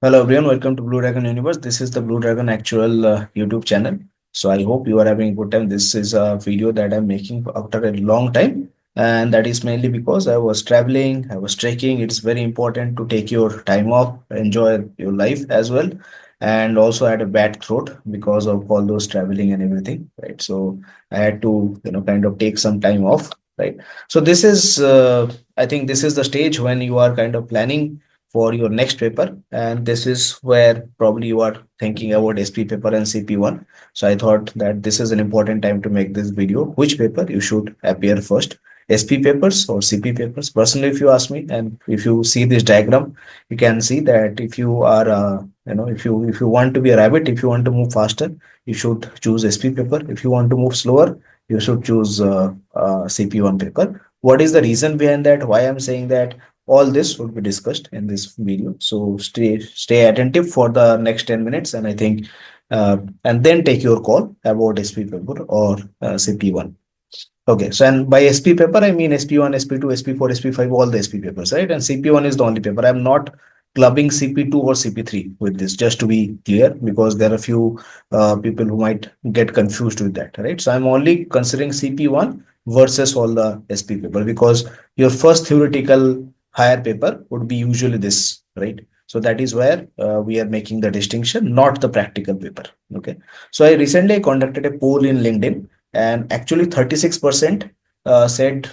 Hello everyone, welcome to Blue Dragon Universe. This is the Blue Dragon Actual YouTube channel. So I hope you are having a good time. This is a video that I'm making after a long time, and that is mainly because I was traveling, I was trekking. It's very important to take your time off, enjoy your life as well, and also I had a bad throat because of all those traveling and everything, right? So I had to, kind of take some time off, right? So this is, I think this is the stage when you are kind of planning for your next paper, and this is where probably you are thinking about SP paper and CP1. So I thought that this is an important time to make this video. Which paper you should appear first, SP papers or CP papers? Personally, if you ask me, and if you see this diagram, you can see that if you are if you want to be a rabbit, if you want to move faster, you should choose SP paper. If you want to move slower, you should choose CP1 paper. What is the reason behind that? Why I'm saying that? All this would be discussed in this video. So stay attentive for the next 10 minutes, and I think and then take your call about SP paper or CP1. Okay, so and by SP paper, I mean SP1, SP2, SP4, SP5, all the SP papers, right? And CP1 is the only paper. I'm not clubbing CP2 or CP3 with this, just to be clear, because there are a few people who might get confused with that, right? So I'm only considering CP1 versus all the SP paper, because your first theoretical higher paper would be usually this, right? So that is where we are making the distinction, not the practical paper. Okay. So I recently conducted a poll in LinkedIn, and actually 36% said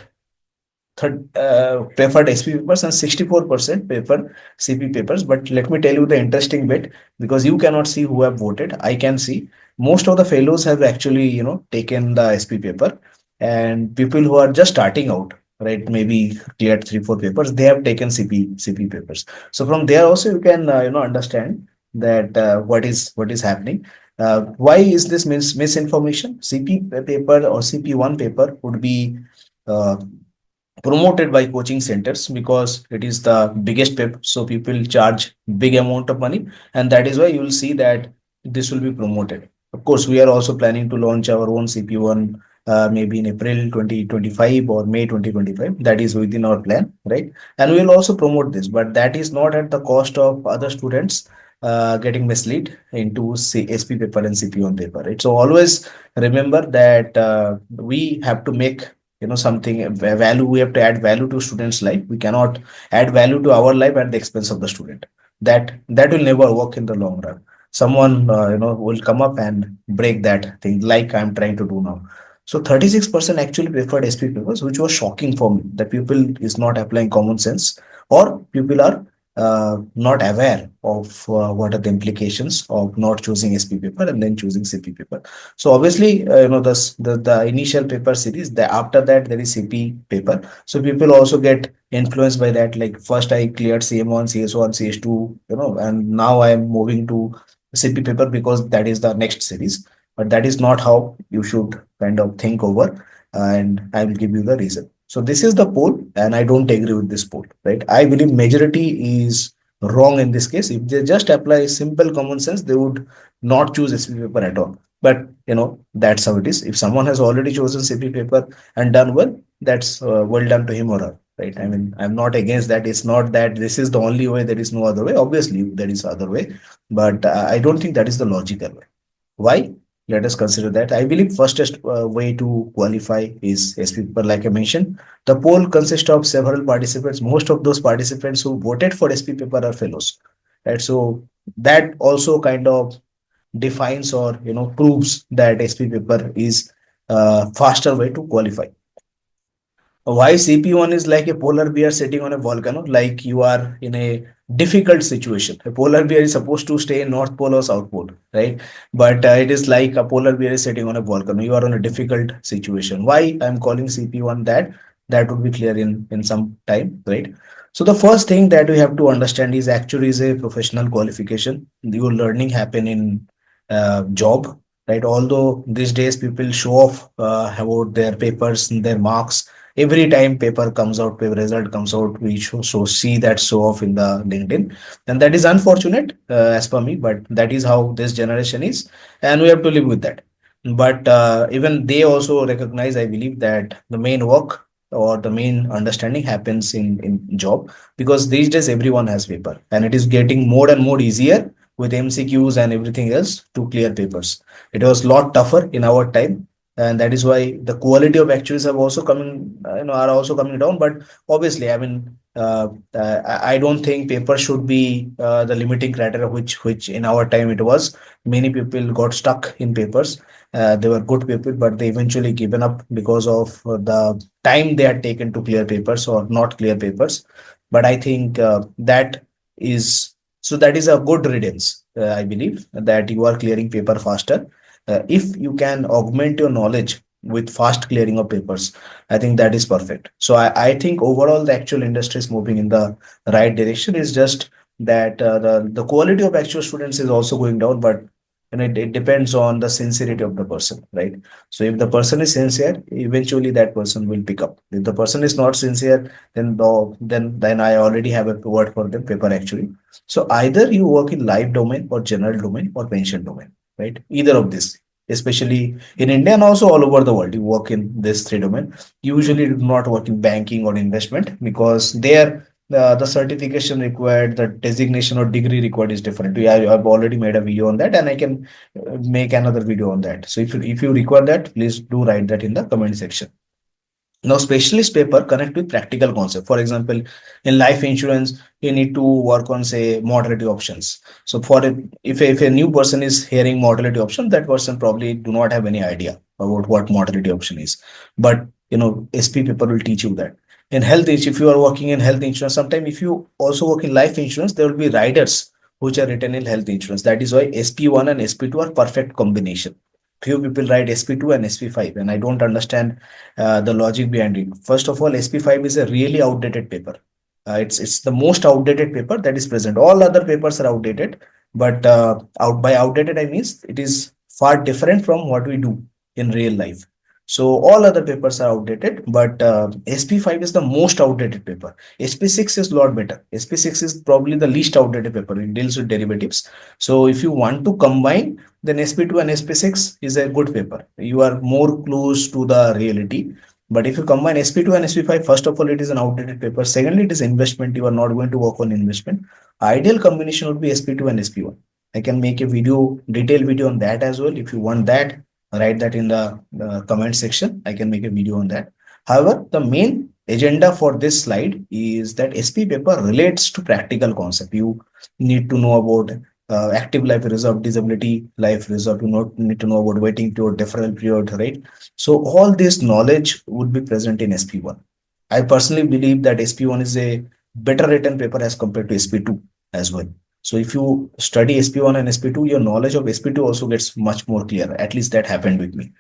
preferred SP papers and 64% preferred CP papers. But let me tell you the interesting bit, because you cannot see who have voted. I can see most of the fellows have actually, taken the SP paper, and people who are just starting out, right, maybe cleared 3 4 papers, they have taken CP papers. So from there also you can understand that what is happening. Why is this misinformation? CP paper or CP1 paper would be uh, promoted by coaching centers because it is the biggest paper, so people charge big amount of money, and that is why you will see that this will be promoted. Of course, we are also planning to launch our own CP1 maybe in April 2025 or May 2025. That is within our plan, right? And we will also promote this, but that is not at the cost of other students getting misled into SP paper and CP1 paper, right? So always remember that we have to make something value. We have to add value to students life. We cannot add value to our life at the expense of the student. That will never work in the long run. Someone will come up and break that thing, like I'm trying to do now. So 36% actually preferred SP papers, which was shocking for me, that people is not applying common sense, or people are not aware of what are the implications of not choosing SP paper and then choosing CP paper. So obviously, the initial paper series. The after that there is CP paper. So people also get influenced by that. Like first I cleared CM1, CS1, CS2, and now I am moving to CP paper because that is the next series. But that is not how you should kind of think over, and I will give you the reason. So this is the poll, and I don't agree with this poll, right? I believe majority is wrong in this case. If they just apply simple common sense, they would not choose SP paper at all. But that's how it is. If someone has already chosen CP paper and done well, that's well done to him or her, right? I mean, I'm not against that. It's not that this is the only way, there is no other way. Obviously there is other way, but I don't think that is the logical way. Why? Let us consider that. I believe fastest way to qualify is SP paper. Like I mentioned, the poll consists of several participants. Most of those participants who voted for SP paper are fellows, right? So that also kind of defines or proves that SP paper is a faster way to qualify. Why CP1 is like a polar bear sitting on a volcano, like you are in a difficult situation. A polar bear is supposed to stay in North Pole or South Pole, right? But it is like a polar bear is sitting on a volcano. You are on a difficult situation. Why I'm calling CP1 that? That would be clear in some time, right? So the first thing that we have to understand is actually is a professional qualification. Your learning happen in job, right? Although these days people show off about their papers and their marks. Every time paper comes out, paper result comes out, we see that show off in the LinkedIn, and that is unfortunate as per me, but that is how this generation is, and we have to live with that. But even they also recognize, I believe, that the main work or the main understanding happens in job, because these days everyone has paper and it is getting more and more easier with MCQs and everything else to clear papers. It was a lot tougher in our time, and that is why the quality of actuaries have also coming, are also coming down. But obviously, I mean, I don't think paper should be the limiting criteria, which in our time it was. Many people got stuck in papers. They were good people, but they eventually given up because of the time they had taken to clear papers or not clear papers. But I think is that is a good riddance. I believe that you are clearing paper faster. If you can augment your knowledge with fast clearing of papers, I think that is perfect. So I think overall the actual industry is moving in the right direction. It's just that the quality of actual students is also going down, but it depends on the sincerity of the person, right? So if the person is sincere, eventually that person will pick up. If the person is not sincere, then I already have a word for them, paper actually. So either you work in life domain or general domain or pension domain, right? Either of this, especially in India and also all over the world, you work in this three domain. Usually do not work in banking or investment, because there the certification required, the designation or degree required is different. I've already made a video on that, and I can make another video on that. So if you require that, please do write that in the comment section. Now, specialist paper connect with practical concept. For example, in life insurance, you need to work on, say, mortality options. So if a new person is hearing mortality option, that person probably do not have any idea about what mortality option is. But SP paper will teach you that. In health, if you are working in health insurance, sometimes if you also work in life insurance, there will be riders which are written in health insurance. That is why SP1 and SP2 are perfect combination. Few people write SP2 and SP5, and I don't understand the logic behind it. First of all, SP5 is a really outdated paper. It's the most outdated paper that is present. All other papers are outdated, but out by outdated I means it is far different from what we do in real life. So all other papers are outdated, but SP5 is the most outdated paper. SP6 is a lot better. SP6 is probably the least outdated paper. It deals with derivatives. So if you want to combine, then SP2 and SP6 is a good paper. You are more close to the reality. But if you combine SP2 and SP5, first of all, it is an outdated paper. Secondly, it is investment. You are not going to work on investment. Ideal combination would be SP2 and SP1. I can make a video, detailed video on that as well. If you want that, write that in the comment section. I can make a video on that. However, the main agenda for this slide is that SP paper relates to practical concept. You need to know about active life reserve, disability life reserve. You not need to know about waiting period, deferral period, right? So all this knowledge would be present in SP1. I personally believe that SP1 is a better written paper as compared to SP2 as well. So if you study SP1 and SP2, your knowledge of SP2 also gets much more clear. At least that happened with me.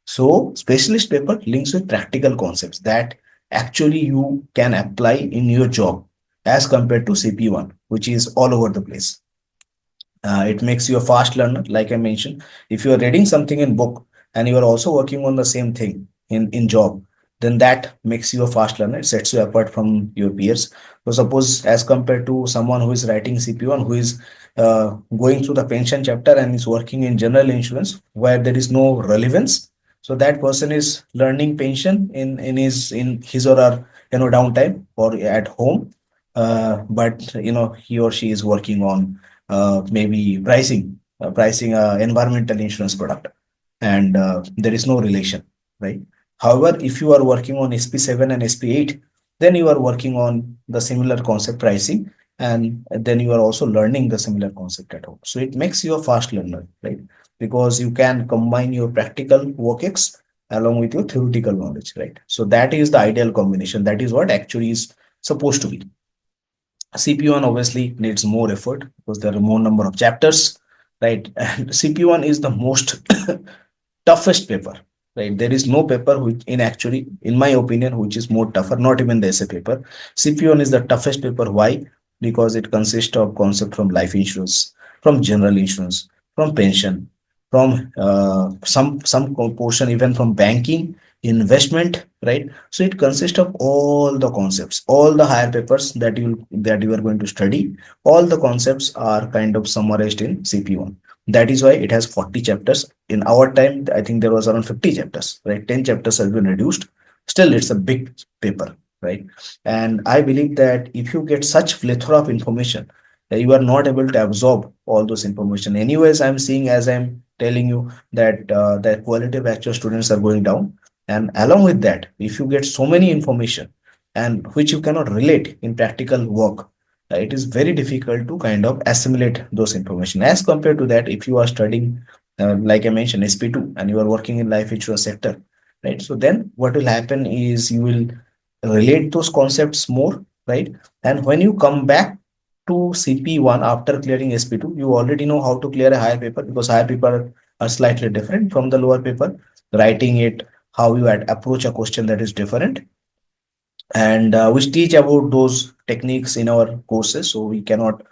So specialist paper links with practical concepts that actually you can apply in your job as compared to CP1, which is all over the place. It makes you a fast learner, like I mentioned. If you are reading something in book and you are also working on the same thing in job, then that makes you a fast learner. It sets you apart from your peers. So suppose as compared to someone who is writing CP1, who is going through the pension chapter and is working in general insurance where there is no relevance. So that person is learning pension in his or her downtime or at home. But he or she is working on maybe pricing a environmental insurance product, and there is no relation, right? However, if you are working on SP7 and SP8, then you are working on the similar concept pricing, and then you are also learning the similar concept at home. So it makes you a fast learner, right? Because you can combine your practical workx along with your theoretical knowledge, right? So that is the ideal combination. That is what actually is supposed to be. CP1 obviously needs more effort because there are more number of chapters, right? And CP1 is the most toughest paper, right? There is no paper which, in my opinion, which is more tougher. Not even the essay paper. CP1 is the toughest paper. Why? Because it consists of concept from life insurance, from general insurance, from pension, from some portion even from banking, investment, right? So it consists of all the concepts, all the higher papers that you are going to study. All the concepts are kind of summarized in CP1. That is why it has 40 chapters. In our time, I think there was around 50 chapters, right? 10 chapters have been reduced. Still it's a big paper, right? And I believe that if you get such plethora of information, you are not able to absorb all those information. Anyways, I'm seeing, as I'm telling you, that the quality of actual students are going down. And along with that, if you get so many information and which you cannot relate in practical work, it is very difficult to kind of assimilate those information. As compared to that, if you are studying, like I mentioned, SP2, and you are working in life insurance sector, right? So then what will happen is you will relate those concepts more, right? And when you come back to CP1 after clearing SP2, you already know how to clear a higher paper, because higher paper are slightly different from the lower paper. Writing it, how you approach a question, that is different. And we teach about those techniques in our courses, so we cannot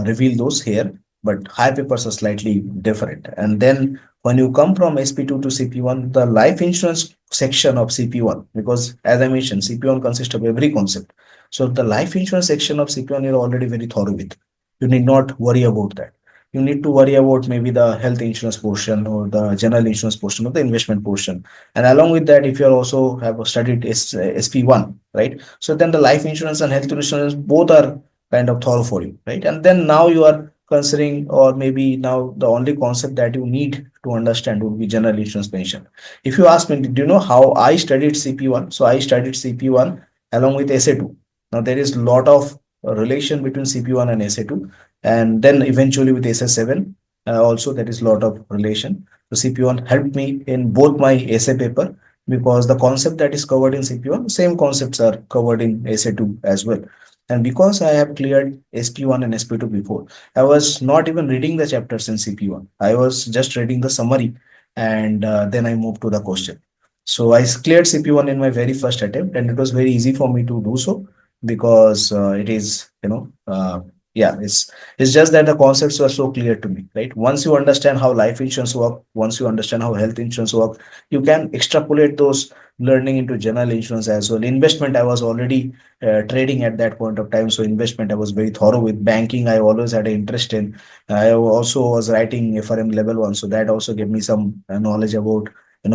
reveal those here, but high papers are slightly different. And then when you come from SP2 to CP1, the life insurance section of CP1, because as I mentioned, CP1 consists of every concept, so the life insurance section of CP1 you're already very thorough with. You need not worry about that. You need to worry about maybe the health insurance portion or the general insurance portion or the investment portion. And along with that, if you also have studied SP1, right? So then the life insurance and health insurance both are kind of thorough for you, right? And then now you are considering, or maybe now the only concept that you need to understand would be general insurance pension. If you ask me, do you know how I studied CP1? So I studied CP1 along with SA2. Now there is a lot of relation between CP1 and SA2, and then eventually with SS7 also there is a lot of relation. So CP1 helped me in both my essay paper, because the concept that is covered in CP1, same concepts are covered in essay 2 as well. And because I have cleared SP1 and SP2 before, I was not even reading the chapters in CP1. I was just reading the summary, and then I moved to the question. So I cleared CP1 in my very first attempt, and it was very easy for me to do so, because it is, yeah, it's just that the concepts were so clear to me, right? Once you understand how life insurance work, once you understand how health insurance work, you can extrapolate those learning into general insurance as well. Investment, I was already trading at that point of time, so investment I was very thorough with. Banking, I always had an interest in. I also was writing FRM level 1, so that also gave me some knowledge about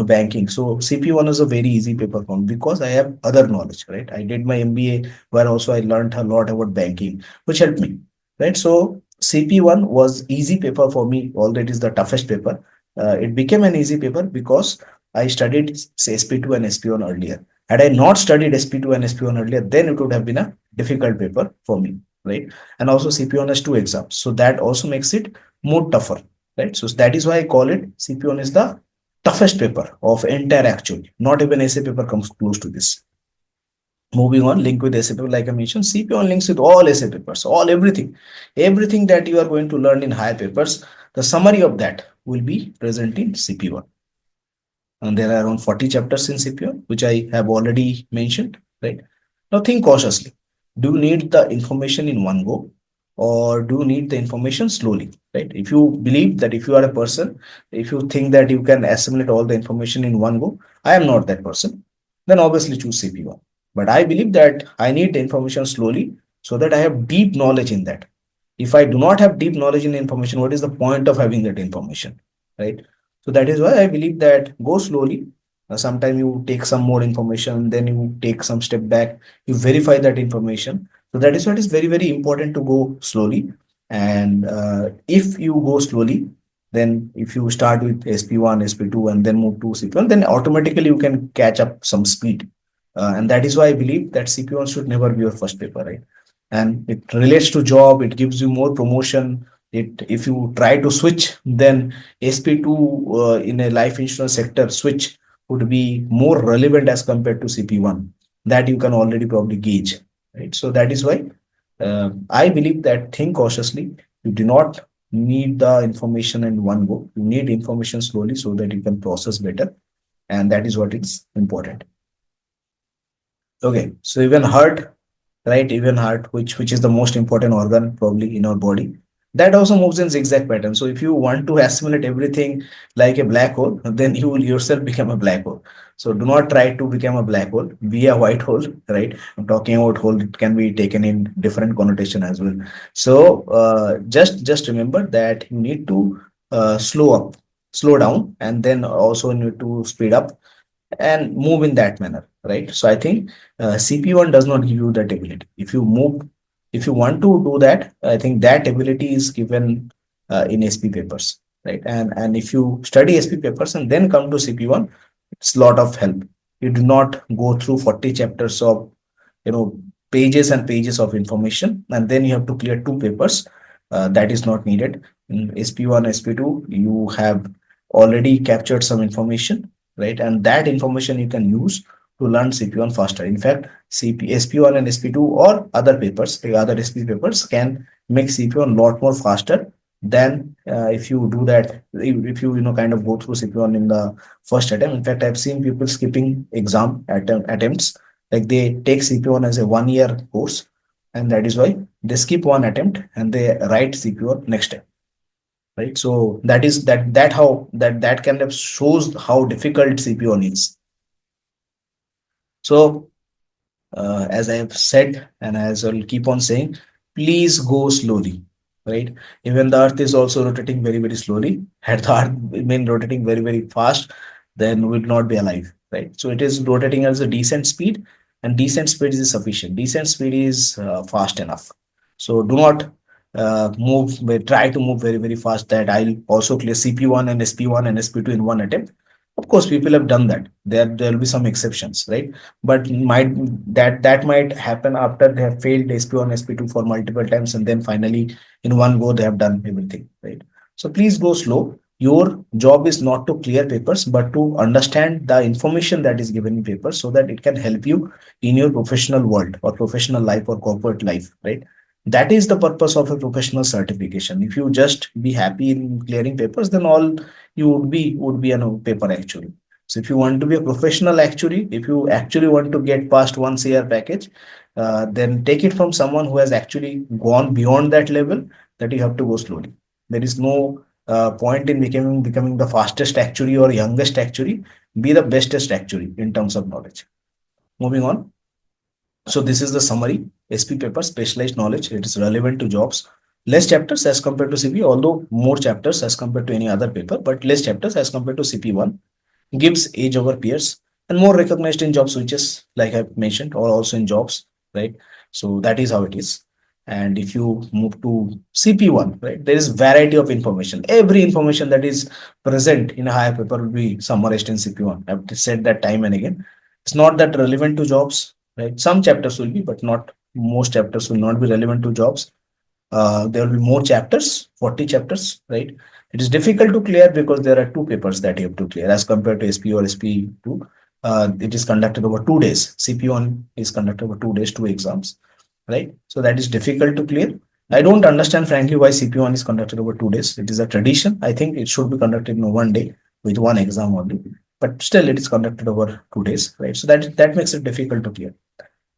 banking. So CP1 is a very easy paper for me because I have other knowledge, right? I did my MBA where also I learned a lot about banking, which helped me, right? So CP1 was easy paper for me, although it is the toughest paper. It became an easy paper because I studied, say, SP2 and SP1 earlier. Had I not studied SP2 and SP1 earlier, then it would have been a difficult paper for me, right? And also CP1 has two exams, so that also makes it more tougher, right? So that is why I call it CP1 is the toughest paper of entire actually. Not even essay paper comes close to this. Moving on, link with essay paper, like I mentioned, CP1 links with all essay papers, all everything that you are going to learn in higher papers. The summary of that will be present in CP1. And there are around 40 chapters in CP1, which I have already mentioned, right? Now think cautiously. Do you need the information in one go, or do you need the information slowly, right? If you believe that, if you are a person, if you think that you can assimilate all the information in one go, I am not that person, then obviously choose CP1. But I believe that I need the information slowly so that I have deep knowledge in that. If I do not have deep knowledge in information, what is the point of having that information, right? So that is why I believe that go slowly. Sometime you take some more information, then you take some step back, you verify that information. So that is what is very, very important, to go slowly. And if you go slowly, then if you start with SP1, SP2, and then move to CP1, then automatically you can catch up some speed. And that is why I believe that CP1 should never be your first paper, right? And it relates to job, it gives you more promotion. It, if you try to switch, then SP2 in a life insurance sector switch would be more relevant as compared to CP1. That you can already probably gauge, right? So that is why I believe that think cautiously. You do not need the information in one go. You need information slowly so that you can process better, and that is what is important. Okay, so even heart, right? Even heart, which is the most important organ probably in our body, that also moves in zigzag pattern. So if you want to assimilate everything like a black hole, then you will yourself become a black hole. So do not try to become a black hole. Be a white hole, right? I'm talking about hole. It can be taken in different connotation as well. So just remember that you need to slow down, and then also need to speed up. and move in that manner, right? So I think CP1 does not give you that ability. If you move, if you want to do that, I think that ability is given in SP papers, right? And if you study SP papers and then come to CP1, it's a lot of help. You do not go through 40 chapters of, you know, pages and pages of information, and then you have to clear two papers. That is not needed. In SP1, SP2, you have already captured some information, right? And that information you can use to learn CP1 faster. In fact, SP1 and SP2 or other papers, the other SP papers can make CP1 a lot more faster than if you do that. If you, you know, kind of go through CP1 in the first attempt. In fact, I've seen people skipping attempts, like they take CP1 as a 1 year course, and that is why they skip one attempt and they write CP1 next time, right? So that is that kind of shows how difficult CP1 is. So as I have said, and as I'll keep on saying, please go slowly, right? Even the Earth is also rotating very, very slowly. Had the Earth been rotating very, very fast, then we'll not be alive, right? So it is rotating at a decent speed, and decent speed is sufficient. Decent speed is fast enough. So do not try to move very, very fast. That I'll also clear CP1 and SP1 and SP2 in one attempt. Of course, people have done that. There will be some exceptions, right? But might that might happen after they have failed SP1, SP2 for multiple times, and then finally in one go they have done everything, right? So please go slow. Your job is not to clear papers, but to understand the information that is given in papers so that it can help you in your professional world or professional life or corporate life, right? That is the purpose of a professional certification. If you just be happy in clearing papers, then all you would be a paper actuary. So if you want to be a professional actuary, if you actually want to get past 1 CR package, then take it from someone who has actually gone beyond that level, that you have to go slowly. There is no point in becoming the fastest actuary or youngest actuary. Be the bestest actuary in terms of knowledge. Moving on. So this is the summary. SP paper, specialized knowledge. It is relevant to jobs. Less chapters as compared to CP, although more chapters as compared to any other paper, but less chapters as compared to CP1. Gives edge over peers and more recognized in job switches, like I've mentioned, or also in jobs, right? So that is how it is. And if you move to CP1, right, there is variety of information. Every information that is present in a higher paper will be summarized in CP1. I've said that time and again. It's not that relevant to jobs, right? Some chapters will be, but not most chapters will not be relevant to jobs. There will be more chapters, 40 chapters, right? It is difficult to clear because there are two papers that you have to clear as compared to SP or SP2. It is conducted over 2 days. CP1 is conducted over 2 days, two exams, right? So that is difficult to clear. I don't understand, frankly, why CP1 is conducted over 2 days. It is a tradition. I think it should be conducted in one day with one exam only. But still, it is conducted over 2 days, right? So that makes it difficult to clear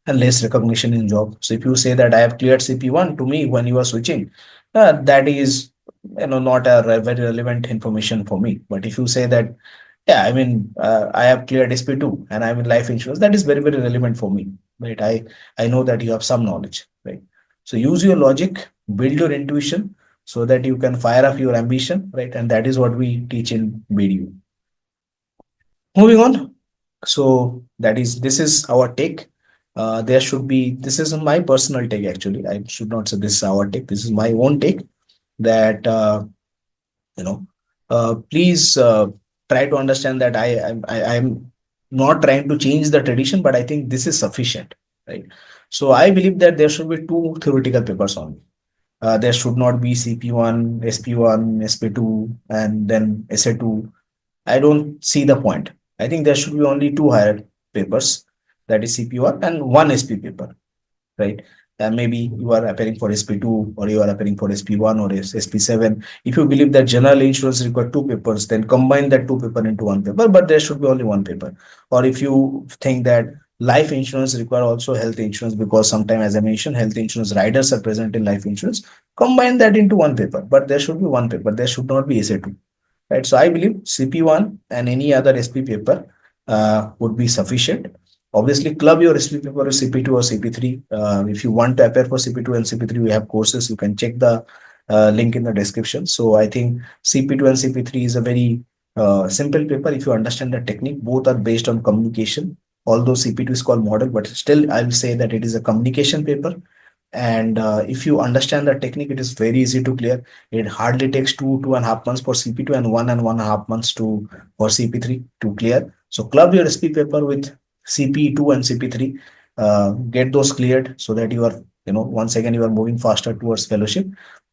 and less recognition in job. So if you say that I have cleared CP1, to me when you are switching, that is, not a very relevant information for me. But if you say that, yeah, I mean, I have cleared SP2 and I'm in life insurance, that is very, very relevant for me, right? I know that you have some knowledge, right? So use your logic, build your intuition so that you can fire up your ambition, right? And that is what we teach in BDU. Moving on. So this is our take. There should be, this is my personal take actually. I should not say this is our take. This is my own take that, you know, please try to understand that I'm not trying to change the tradition, but I think this is sufficient, right? So I believe that there should be two theoretical papers only. There should not be CP1, SP1, SP2, and then SA2. I don't see the point. I think there should be only two higher papers, that is CP1 and one SP paper, right? And maybe you are appearing for SP2 or you are appearing for SP1 or SP7. If you believe that general insurance require two papers, then combine that two paper into one paper, but there should be only one paper. Or if you think that life insurance require also health insurance, because sometimes, as I mentioned, health insurance riders are present in life insurance, combine that into one paper, but there should be one paper. There should not be SA2, right? So I believe CP1 and any other SP paper would be sufficient. Obviously, club your SP paper with CP2 or CP3. If you want to appear for CP2 and CP3, we have courses. You can check the link in the description. So I think CP2 and CP3 is a very Simple paper, if you understand the technique, both are based on communication. Although CP2 is called model, but still I'll say that it is a communication paper. And if you understand the technique, it is very easy to clear. It hardly takes 2.5 months for CP2 and 1.5 months to for CP3 to clear. So club your SP paper with CP2 and CP3. Get those cleared so that you are, once again, you are moving faster towards fellowship.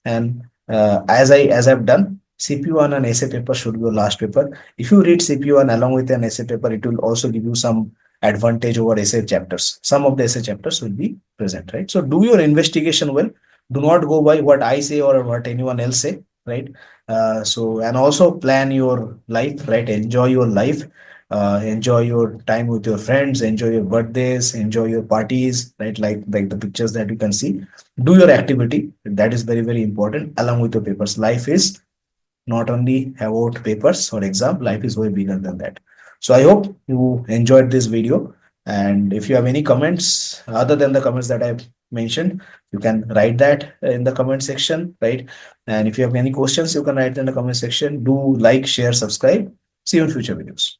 And as I've done, CP1 and essay paper should be your last paper. If you read CP1 along with an essay paper, it will also give you some advantage over essay chapters. Some of the essay chapters will be present, right? So do your investigation well. Do not go by what I say or what anyone else say, right? So and also plan your life, right? Enjoy your life. Enjoy your time with your friends. Enjoy your birthdays. Enjoy your parties, right? Like the pictures that you can see. Do your activity. That is very very important along with your papers. Life is not only about papers or exam, life is way bigger than that. So I hope you enjoyed this video. And if you have any comments other than the comments that I've mentioned, you can write that in the comment section, right? And if you have any questions, you can write in the comment section. Do like, share, subscribe. See you in future videos.